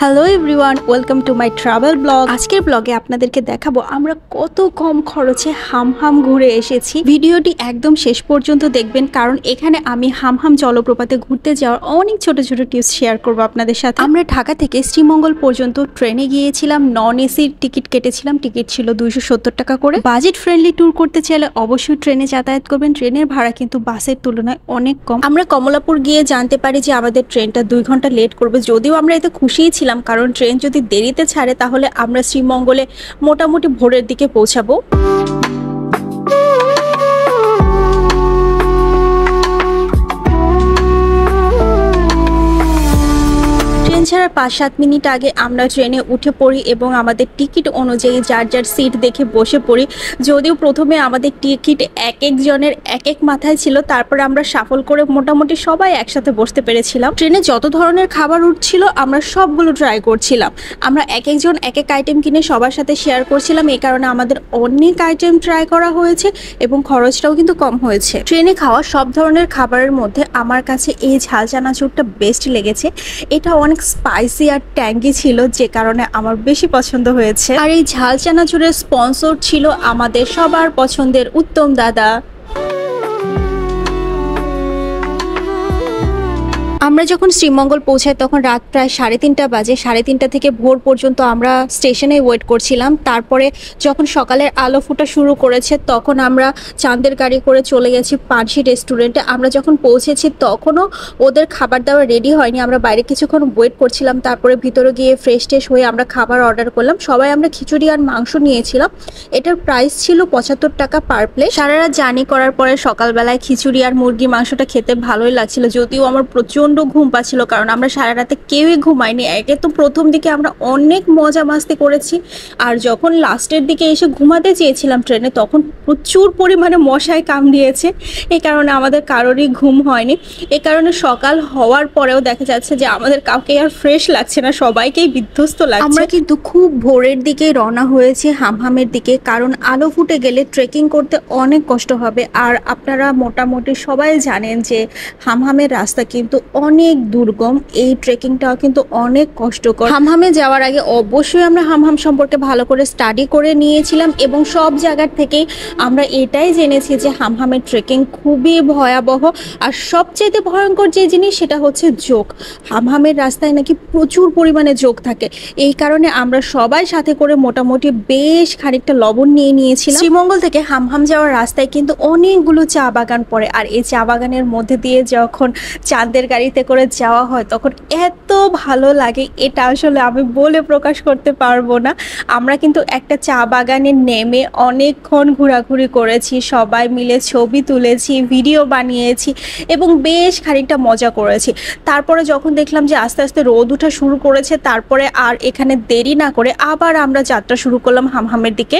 Hello everyone, welcome to my travel blog. আজকের ব্লগে আপনাদেরকে দেখাবো আমরা কত কম খরচে হামহাম ঘুরে এসেছি। ভিডিওটি একদম শেষ পর্যন্ত দেখবেন, কারণ এখানে আমি হামহাম জলপ্রপাতে ঘুরতে যাওয়ার অনেক ছোট ছোট টিপস শেয়ার করবো আপনাদের সাথে। আমরা ঢাকা থেকে শ্রীমঙ্গল পর্যন্ত ট্রেনে গিয়েছিলাম, নন এসির টিকিট কেটেছিলাম। টিকিট ছিল 270 টাকা করে। বাজেট ফ্রেন্ডলি ট্যুর করতে চাইলে অবশ্যই ট্রেনে যাতায়াত করবেন। ট্রেনের ভাড়া কিন্তু বাসের তুলনায় অনেক কম। আমরা কমলাপুর গিয়ে জানতে পারি যে আমাদের ট্রেনটা 2 ঘন্টা লেট করবে, যদিও আমরা এতে খুশিই ছিলাম, কারণ ট্রেন যদি দেরিতে ছাড়ে তাহলে আমরা শ্রীমঙ্গলে মোটামুটি ভোরের দিকে পৌঁছাবো। ছাড়ার 5-7 মিনিট আগে আমরা ট্রেনে উঠে পড়ি এবং আমাদের টিকিট অনুযায়ী যার যার সিট দেখে বসে পড়ি। যদিও প্রথমে আমাদের টিকিট এক একজনের এক এক মাথায় ছিল, তারপর আমরা শাফল করে মোটামুটি সবাই একসাথে বসতে পেরেছিলাম। ট্রেনে যত ধরনের খাবার উঠছিল আমরা সবগুলো ট্রাই করছিলাম। আমরা এক একজন এক এক আইটেম কিনে সবার সাথে শেয়ার করছিলাম। এই কারণে আমাদের অনেক আইটেম ট্রাই করা হয়েছে এবং খরচটাও কিন্তু কম হয়েছে। ট্রেনে খাওয়া সব ধরনের খাবারের মধ্যে আমার কাছে এই ঝাল চানাচুরটা বেস্ট লেগেছে। এটা অনেক স্পাইসি আর ট্যাঙ্গি ছিল, যে কারণে আমার বেশি পছন্দ হয়েছে। আর এই ঝাল চানাচুরের স্পন্সর ছিল আমাদের সবার পছন্দের উত্তম দাদা। আমরা যখন শ্রীমঙ্গল পৌঁছাই তখন রাত প্রায় 3:30 বাজে। 3:30 থেকে ভোর পর্যন্ত আমরা স্টেশনে ওয়েট করছিলাম। তারপরে যখন সকালের আলো ফোটা শুরু করেছে তখন আমরা চাঁদের গাড়ি করে চলে গেছি পানসি রেস্টুরেন্টে। আমরা যখন পৌঁছেছি তখনও ওদের খাবার দাবার রেডি হয়নি। আমরা বাইরে কিছুক্ষণ ওয়েট করছিলাম, তারপরে ভিতরে গিয়ে ফ্রেশ ট্রেশ হয়ে আমরা খাবার অর্ডার করলাম। সবাই আমরা খিচুড়ি আর মাংস নিয়েছিলাম। এটার প্রাইস ছিল 75 টাকা পার প্লেট। সারা রাত জার্নি করার পরে সকালবেলায় খিচুড়ি আর মুরগি মাংসটা খেতে ভালোই লাগছিল, যদিও আমার প্রচুর ঘুম পাচ্ছিল, কারণ আমরা সারা রাতে কেউই ঘুমাইনি। একে তো প্রথম দিকে আমরা অনেক মজা মাস্তি করেছি, আর যখন লাস্টের দিকে এসে ঘুমাতে চেয়েছিলাম ট্রেনে তখন প্রচুর পরিমাণে মশায় কামড়িয়েছে। এই কারণে আমাদের কারোরই ঘুম হয়নি। এই কারণে সকাল হওয়ার পরেও দেখা যাচ্ছে যে আমাদের কাউকে আর ফ্রেশ লাগছে না, সবাইকেই বিধ্বস্ত লাগছে। আমরা কিন্তু খুব ভোরের দিকে রওনা হয়েছি হামহামের দিকে, কারণ আলো ফুটে গেলে ট্রেকিং করতে অনেক কষ্ট হবে। আর আপনারা মোটামুটি সবাই জানেন যে হামহামের রাস্তা কিন্তু অনেক দুর্গম। এই ট্রেকিংটাও কিন্তু অনেক কষ্টকর। হামহামে যাওয়ার আগে অবশ্যই আমরা হামহাম সম্পর্কে ভালো করে স্টাডি করে নিয়েছিলাম এবং সব জায়গার থেকেই আমরা এটাই জেনেছি যে হামহামের ট্রেকিং খুবই ভয়াবহ। আর সবচেয়ে ভয়ঙ্কর যে জিনিস সেটা হচ্ছে জোক। হামহামের রাস্তায় নাকি প্রচুর পরিমাণে জোক থাকে। এই কারণে আমরা সবাই সাথে করে মোটামুটি বেশ খানিকটা লবণ নিয়ে নিয়েছিলাম। শ্রীমঙ্গল থেকে হামহাম যাওয়ার রাস্তায় কিন্তু অনেকগুলো চা বাগান পড়ে, আর এই চা বাগানের মধ্যে দিয়ে যখন চাঁদের গাড়িতে করে যাওয়া হয় তখন এত ভালো লাগে, এটা আসলে আমি বলে প্রকাশ করতে পারবো না। আমরা কিন্তু একটা চা বাগানে নেমে অনেকক্ষণ ঘোরাঘুরি করেছি, সবাই মিলে ছবি তুলেছি, ভিডিও বানিয়েছি এবং বেশ খানিকটা মজা করেছি। তারপরে যখন দেখলাম যে আস্তে আস্তে রোদ ওঠা শুরু করেছে, তারপরে আর এখানে দেরি না করে আবার আমরা যাত্রা শুরু করলাম হামহামের দিকে।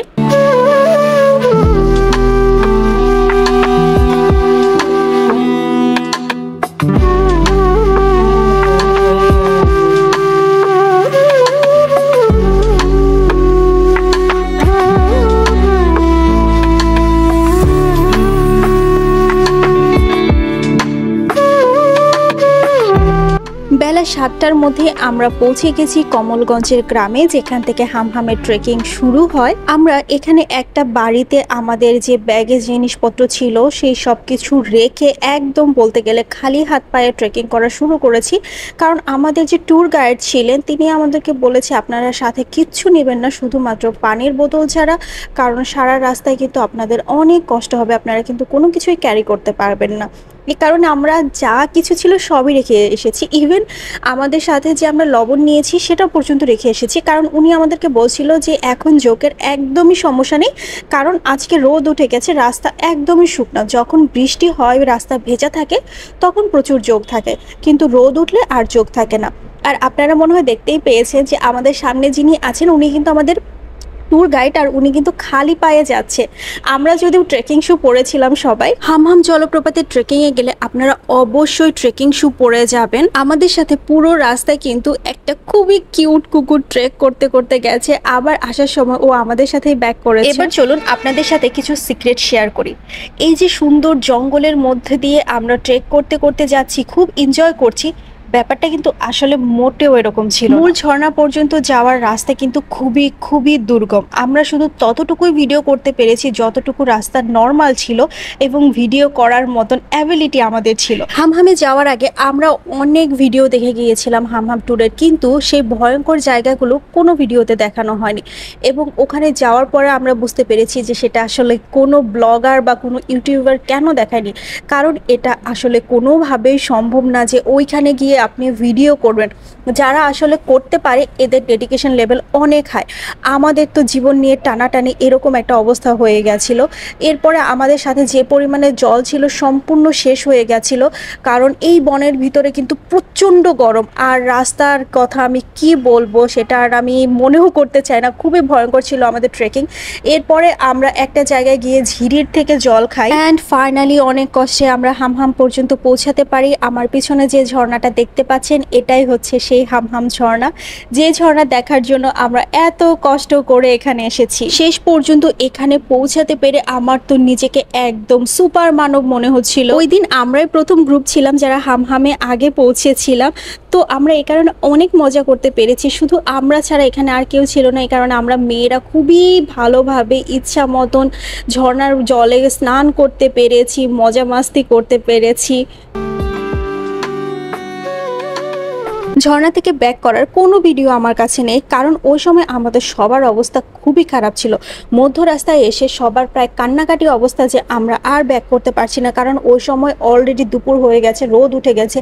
বেলা 7টার মধ্যে আমরা পৌঁছে গেছি কমলগঞ্জের গ্রামে, যেখান থেকে হামহামের ট্রেকিং শুরু হয়। আমরা এখানে একটা বাড়িতে আমাদের যে ব্যাগে জিনিসপত্র ছিল সেই সব কিছু রেখে একদম বলতে গেলে খালি হাত পায়ে ট্রেকিং করা শুরু করেছি, কারণ আমাদের যে ট্যুর গাইড ছিলেন তিনি আমাদেরকে বলেছে আপনারা সাথে কিচ্ছু নেবেন না, শুধুমাত্র পানির বোতল ছাড়া, কারণ সারা রাস্তায় কিন্তু আপনাদের অনেক কষ্ট হবে, আপনারা কিন্তু কোনো কিছুই ক্যারি করতে পারবেন না। এই কারণে আমরা যা কিছু ছিল সবই রেখে এসেছি। ইভেন আমাদের সাথে যে আমরা লবণ নিয়েছি সেটা পর্যন্ত রেখে এসেছি, কারণ উনি আমাদেরকে বলছিল যে এখন জোকের একদমই সমস্যা নেই, কারণ আজকে রোদ উঠে গেছে, রাস্তা একদমই শুকনো। যখন বৃষ্টি হয় রাস্তা ভেজা থাকে তখন প্রচুর জোক থাকে, কিন্তু রোদ উঠলে আর জোক থাকে না। আর আপনারা মনে হয় দেখতেই পেয়েছেন যে আমাদের সামনে যিনি আছেন উনি কিন্তু আমাদের ট্যুর গাইড, আর উনি কিন্তু খালি পায়ে যাচ্ছে। আমরা যদিও ট্রেকিং শু পরেছিলাম সবাই। হামহাম জলপ্রপাতে ট্রেকিং এ গেলে আপনারা অবশ্যই ট্রেকিং শু পরে যাবেন। আমাদের সাথে পুরো রাস্তায় কিন্তু একটা খুবই কিউট কুকুর ট্রেক করতে করতে গেছে, আবার আসার সময় ও আমাদের সাথেই ব্যাক করেছে। এবার চলুন আপনাদের সাথে কিছু সিক্রেট শেয়ার করি। এই যে সুন্দর জঙ্গলের মধ্যে দিয়ে আমরা ট্রেক করতে করতে যাচ্ছি, খুব এনজয় করছি, ব্যাপারটা কিন্তু আসলে মোটেও এরকম ছিল। মূল ঝর্ণা পর্যন্ত যাওয়ার রাস্তা কিন্তু খুবই খুবই দুর্গম। আমরা শুধু ততটুকুই ভিডিও করতে পেরেছি যতটুকু রাস্তা নর্মাল ছিল এবং ভিডিও করার মতন অ্যাবিলিটি আমাদের ছিল। হামহামে যাওয়ার আগে আমরা অনেক ভিডিও দেখে গিয়েছিলাম হামহাম ট্যুরের, কিন্তু সেই ভয়ঙ্কর জায়গাগুলো কোনো ভিডিওতে দেখানো হয়নি এবং ওখানে যাওয়ার পরে আমরা বুঝতে পেরেছি যে সেটা আসলে কোনো ব্লগার বা কোনো ইউটিউবার কেন দেখায়নি, কারণ এটা আসলে কোনোভাবেই সম্ভব না যে ওইখানে গিয়ে আপনি ভিডিও করবেন। যারা আসলে করতে পারে এদের ডেডিকেশন লেভেল অনেক হাই। আমাদের তো জীবন নিয়ে টানাটানি এরকম একটা অবস্থা হয়ে গেছিল। এরপরে আমাদের সাথে যে পরিমাণে জল ছিল সম্পূর্ণ শেষ হয়ে গেছিল, কারণ এই বনের ভিতরে কিন্তু প্রচণ্ড গরম। আর রাস্তার কথা আমি কি বলবো সেটা আর আমি মনেও করতে চাই না, খুবই ভয়ঙ্কর ছিল আমাদের ট্রেকিং। এরপরে আমরা একটা জায়গায় গিয়ে ঝিরির থেকে জল খাই অ্যান্ড ফাইনালি অনেক কষ্টে আমরা হামহাম পর্যন্ত পৌঁছাতে পারি। আমার পিছনে যে ঝর্ণাটা দেখতে পাচ্ছেন এটাই হচ্ছে সেই হামহাম ঝর্ণা, যে ঝর্ণা দেখার জন্য আমরা এত কষ্ট করে এখানে এসেছি। শেষ পর্যন্ত এখানে পৌঁছাতে পেরে আমার তো নিজেকে একদম সুপার মানব মনে হচ্ছিল। ওই দিন আমরাই প্রথম গ্রুপ ছিলাম যারা হামহামে আগে পৌঁছেছিলাম, তো আমরা এই কারণে অনেক মজা করতে পেরেছি। শুধু আমরা ছাড়া এখানে আর কেউ ছিল না, এই কারণে আমরা মেয়েরা খুবই ভালোভাবে ইচ্ছা মতন ঝর্ণার জলে স্নান করতে পেরেছি, মজা মাস্তি করতে পেরেছি। ঝর্ণা থেকে ব্যাক করার কোনো ভিডিও আমার কাছে নেই, কারণ ওই সময় আমাদের সবার অবস্থা খুবই খারাপ ছিল। মধ্য রাস্তায় এসে সবার প্রায় কান্নাকাটি অবস্থা যে আমরা আর ব্যাক করতে পারছি না, কারণ ওই সময় অলরেডি দুপুর হয়ে গেছে, রোদ উঠে গেছে।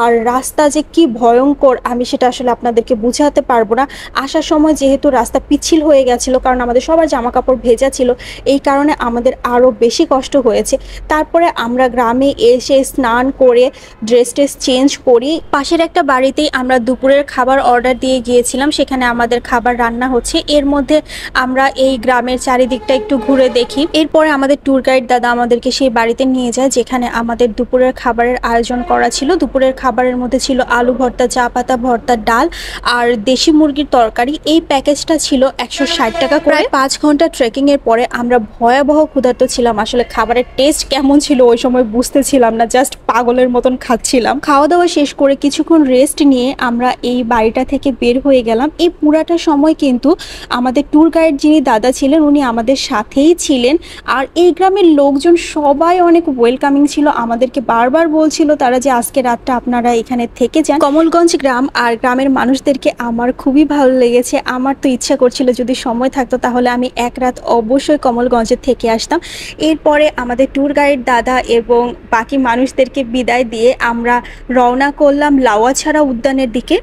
আর রাস্তা যে কি ভয়ঙ্কর আমি সেটা আসলে আপনাদেরকে বুঝাতে পারবো না। আসার সময় যেহেতু রাস্তা পিচ্ছিল হয়ে গেছিলো, কারণ আমাদের সবার জামা কাপড় ভেজা ছিল, এই কারণে আমাদের আরও বেশি কষ্ট হয়েছে। তারপরে আমরা গ্রামে এসে স্নান করে ড্রেস চেঞ্জ করি। পাশের একটা বাড়িতেই আমরা দুপুরের খাবার অর্ডার দিয়ে গিয়েছিলাম, সেখানে আমাদের খাবার রান্না হচ্ছে। এর মধ্যে আমরা এই গ্রামের চারিদিকটা একটু ঘুরে দেখি। এরপরে আমাদের ট্যুর গাইড দাদা আমাদেরকে সেই বাড়িতে নিয়ে যায় যেখানে আমাদের দুপুরের খাবারের আয়োজন করা ছিল। দুপুরের খাবারের মধ্যে ছিল আলু ভর্তা, চা পাতা ভর্তা, ডাল আর দেশি মুরগির তরকারি। এই প্যাকেজটা ছিল 160 টাকা করে। 5 ঘন্টা ট্রেকিং এর পরে আমরা ভয়াবহ ক্ষুধার্ত ছিলাম। আসলে খাবারের টেস্ট কেমন ছিল ওই সময় বুঝতেছিলাম না, জাস্ট পাগলের মতন খাচ্ছিলাম। খাওয়া দাওয়া শেষ করে কিছুক্ষণ রেস্ট নিয়ে আমরা এই বাড়িটা থেকে বের হয়ে গেলাম। এই পুরাটা সময় কিন্তু আমাদের ট্যুর গাইড যিনি দাদা ছিলেন উনি আমাদের সাথেই ছিলেন। আর এই গ্রামের লোকজন সবাই অনেক ওয়েলকামিং ছিল, আমাদেরকে বারবার বলছিল তারা যে আজকে রাতটা আপনারা এখানে থেকে যান। কমলগঞ্জ গ্রাম আর গ্রামের মানুষদেরকে আমার খুবই ভালো লেগেছে। আমার তো ইচ্ছা করছিল যদি সময় থাকতো তাহলে আমি এক রাত অবশ্যই কমলগঞ্জে থেকে আসতাম। এরপরে আমাদের ট্যুর গাইড দাদা এবং বাকি মানুষদেরকে বিদায় দিয়ে আমরা রওনা করলাম লাউয়াছড়া উদ্যানের দিকে।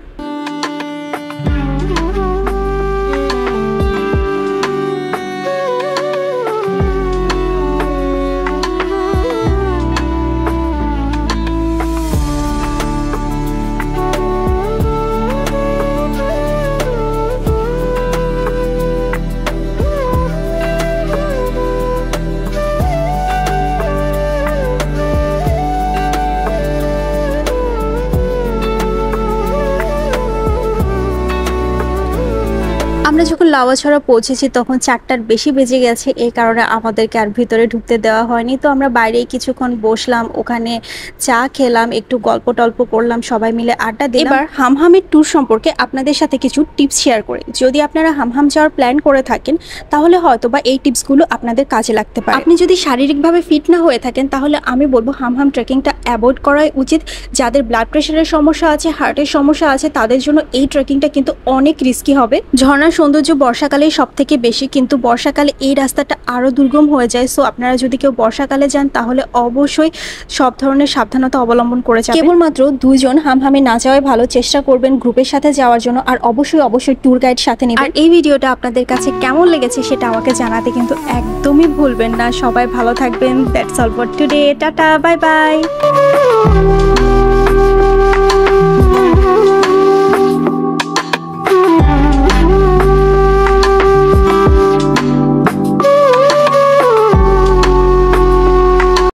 আমরা যখন লাউয়াছড়া পৌঁছেছি তখন 4টার বেশি বেজে গেছে, এই কারণে আমাদেরকে আর ভিতরে ঢুকতে দেওয়া হয়নি। তো আমরা বাইরেই কিছুক্ষণ বসলাম, ওখানে চা খেলাম, একটু গল্প টল্প করলাম, সবাই মিলে আড্ডা দিলাম। এবার হামহামের ট্যুর সম্পর্কে আপনাদের সাথে কিছু টিপস শেয়ার করি। যদি আপনারা হামহাম যাওয়ার প্ল্যান করে থাকেন তাহলে হয়তোবা এই টিপসগুলো আপনাদের কাজে লাগতে পারে। আপনি যদি শারীরিকভাবে ফিট না হয়ে থাকেন তাহলে আমি বলবো হামহাম ট্রেকিংটা অ্যাভয়েড করাই উচিত। যাদের ব্লাড প্রেশারের সমস্যা আছে, হার্টের সমস্যা আছে, তাদের জন্য এই ট্রেকিংটা কিন্তু অনেক রিস্কি হবে। ঝর্ণার সৌন্দর্য বর্ষাকালেই সব থেকে বেশি, কিন্তু বর্ষাকালে এই রাস্তাটা আরো দুর্গম হয়ে যায়। সো আপনারা যদি কেউ বর্ষাকালে যান তাহলে অবশ্যই সব ধরনের সাবধানতা অবলম্বন করে যাবেন। কেবলমাত্র 2 জন হামহামে না যাওয়াই ভালো, চেষ্টা করবেন গ্রুপের সাথে যাওয়ার জন্য, আর অবশ্যই ট্যুর গাইড সাথে নেবেন। আর এই ভিডিওটা আপনাদের কাছে কেমন লেগেছে সেটা আমাকে জানাতে কিন্তু একদমই ভুলবেন না। সবাই ভালো থাকবেন। That's all for today. Tata, bye bye.